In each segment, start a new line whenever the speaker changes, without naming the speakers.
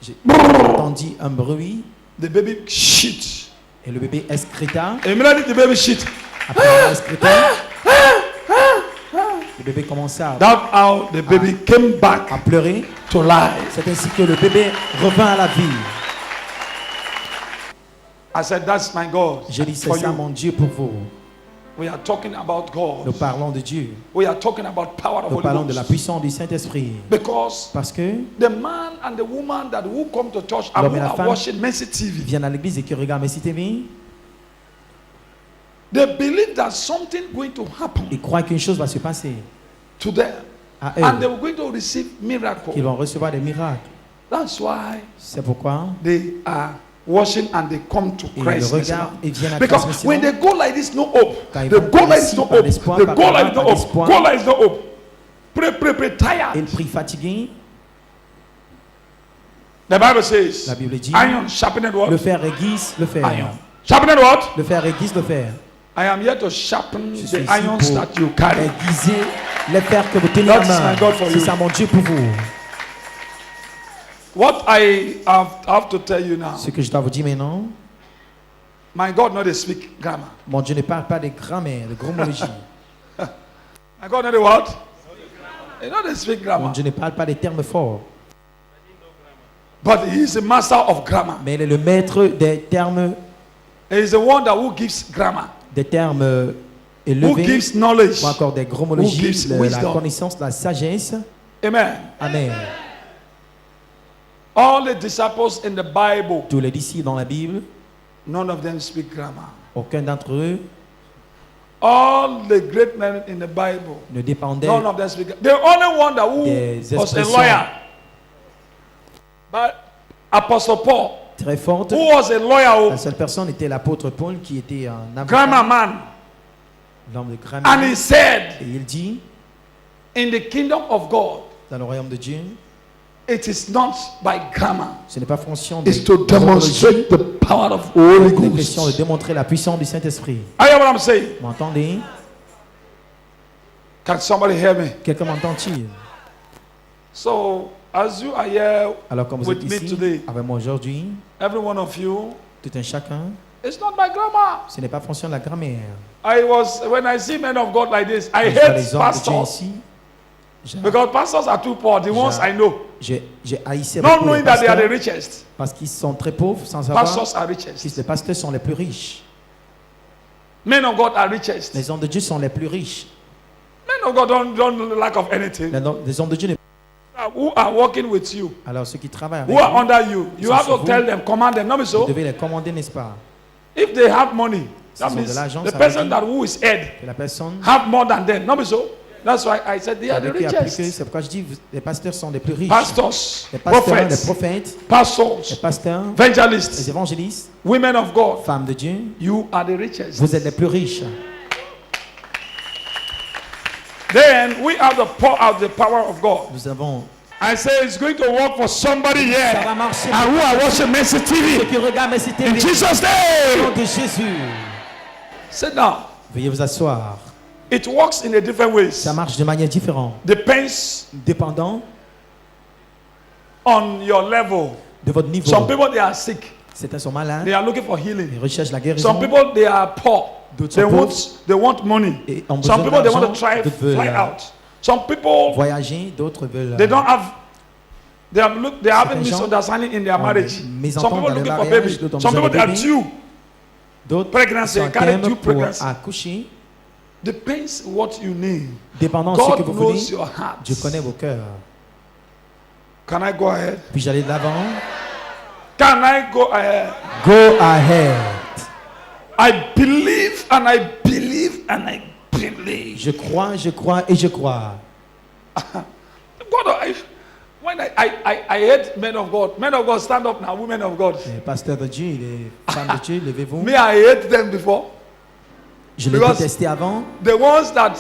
J'ai entendu un bruit.
The baby shit.
Et le bébé excréta.
Immediately the baby shit.
Après avoir excrété, le bébé commença
That's how the baby came back
à pleurer.
to life.
C'est ainsi que le bébé revint à la vie.
I said, that's my God.
Je dis, c'est
for
ça
you.
mon Dieu pour vous.
We are talking about
Nous
God.
parlons de Dieu.
We are talking about power of
Nous
Holy
parlons de la
Ghost.
puissance du Saint-Esprit.
Because
Parce que
the man and the woman that who come to church and
l'homme
who
et la
are
femme
watching Mercy
ils
TV,
viennent à l'église et qui regardent Messie TV,
they believe that something going to happen
ils croient qu'une chose va se passer
to them,
à
and they
eux,
were going to receive
qu'ils
miracle.
vont recevoir des miracles.
That's why
C'est pourquoi
they are watching and they come to
ils
Christ.
regardent et viennent à Christ.
Because when they go like this, no hope.
Quand ils
They
vont
go like this,
ici
no
par
hope.
l'espoir,
They
par
go like this, no
par
hope.
l'espoir.
Go like this, no hope. Pray,
Et ils
tired.
prient fatigués.
The Bible says,
La Bible dit,
iron sharpened what?
le fer aiguise le fer.
Iron. Sharpened what?
Le fer aiguise le fer.
I am here to sharpen
Je suis
the
ici
irons
pour
that you carry.
aiguiser les fers que vous tenez en
That's
main.
my God for
C'est
you.
ça mon Dieu pour vous.
What I have to tell you now,
Ce que je dois vous dire maintenant,
my God not they speak grammar.
mon Dieu ne parle pas de grammaire, de gramologie.
My God not the what? He not they speak
Mon
grammar.
Dieu ne parle pas des termes forts,
But he is the master of grammar.
mais il est le maître des termes,
He is the one that who gives grammar,
des termes
who
élevés,
gives knowledge.
ou encore des gramologies,
Who gives
la
wisdom.
connaissance, la sagesse.
Amen.
Amen.
All the disciples in the Bible,
Tous les disciples dans la Bible,
none of them speak grammar.
aucun d'entre eux
All the great men in the Bible,
ne dépendait
none of them speak. The only one that who
des
was a
expressions
lawyer, but Apostle Paul,
très fortes.
who was a lawyer,
La seule personne était l'apôtre Paul qui était un avocat,
grammar man,
l'homme de
and
grammaire.
he said,
Et il dit,
in the kingdom of God,
dans le royaume de Dieu,
it is not by grammar.
ce n'est pas fonction de
It's to
gramologie,
demonstrate the power of Holy
c'est une question de
Ghost.
démontrer la puissance du Saint-Esprit.
I hear what I'm saying.
Vous m'entendez?
Can somebody hear me?
Quelqu'un m'entend-il?
So, as you are here,
Alors comme vous
with
êtes
me
ici
today,
avec moi aujourd'hui,
every one of you,
tout un chacun,
it's not by grammar.
ce n'est pas fonction de la grammaire.
When I see men of God like this, I
Quand je vois
hate
les hommes de Dieu
pastors
ici, j'ai
because pastors are too poor. The ones I know,
haïssé
not
beaucoup les
knowing that they are the
pasteurs
richest.
parce qu'ils sont très pauvres sans savoir
Pastors are
que
richest.
les pasteurs sont les plus riches.
Men of God are richest.
Les hommes de Dieu sont les plus riches.
Men of God don't lack of anything.
Les hommes de Dieu,
Who are working with you,
alors ceux qui travaillent avec
who are
vous,
under you, you
Sont
have
sur
to
vous.
tell them, command them. Not be
vous
so.
devez les commander, n'est-ce pas?
If they have money, that
S'ils ont de
means
l'argent,
the
ça veut
person
dire
that who is head
Que la personne
have more than them. Not be so. That's why I said they are the
avec qui appliquer,
richest.
c'est pourquoi je dis les pasteurs sont les plus riches.
Pastors,
Les pasteurs, les
prophets,
prophètes, les
pastors,
pasteurs, les
evangelists,
évangélistes,
women of God,
femmes de Dieu,
you are the richest.
vous êtes les plus riches.
Then we have to pour out the power of God.
Nous avons.
I say it's going to work for somebody
Ça
here
va marcher.
and who are watching Mercy
Ceux
TV.
qui regardent Messie
In
TV,
Jesus'
au nom
name.
de Jésus.
Sit down.
Veuillez vous asseoir.
It works in a different ways.
Ça marche de manière différente,
Depends
dépendant
on your level.
de votre niveau.
Some people they are sick.
Certains sont malades,
They are looking for
ils
healing.
recherchent la guérison.
Some people they are poor.
D'autres
They
sont pauvres
want money.
et ont besoin
Some people they want to
d'argent.
try
D'autres veulent
fly out. Some people
voyager, d'autres veulent.
they don't have. They have look. They are having
Certains gens
misunderstanding in their
ont
marriage.
des
Some
mésententes
people
dans
looking
leur
for
mariage,
baby.
d'autres ont
Some
besoin
people
de
they are
bébés.
due.
D'autres
Pregnancy,
sont
carry
thèmes
due
pour
pregnancy.
accoucher.
Depends what you need.
Dépendant de ce que
God
vous
knows
voulez,
your heart.
Dieu connaît vos cœurs.
Can I go ahead?
Puis j'allais de l'avant.
Can I go ahead?
Go ahead.
I believe and I believe and I believe.
Je crois et je crois.
God, when I hate men of God. Men of God, stand up now. Women of God.
Les pasteurs de Dieu, les femmes de Dieu, levez-vous.
Me, I hate them before.
Je l'ai
Because-
détesté avant.
The ones that,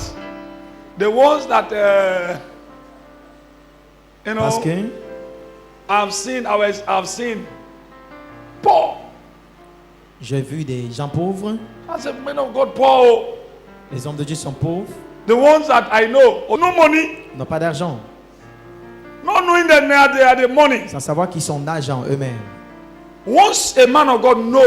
you
Parce
know,
que
I've seen poor.
j'ai vu des gens pauvres.
I said, men of God, poor.
Les hommes de Dieu sont pauvres,
The ones that I know, no money,
n'ont pas d'argent.
not knowing knowing that they are the money.
Sans savoir qu'ils sont d'argent eux-mêmes.
Once a man of God knows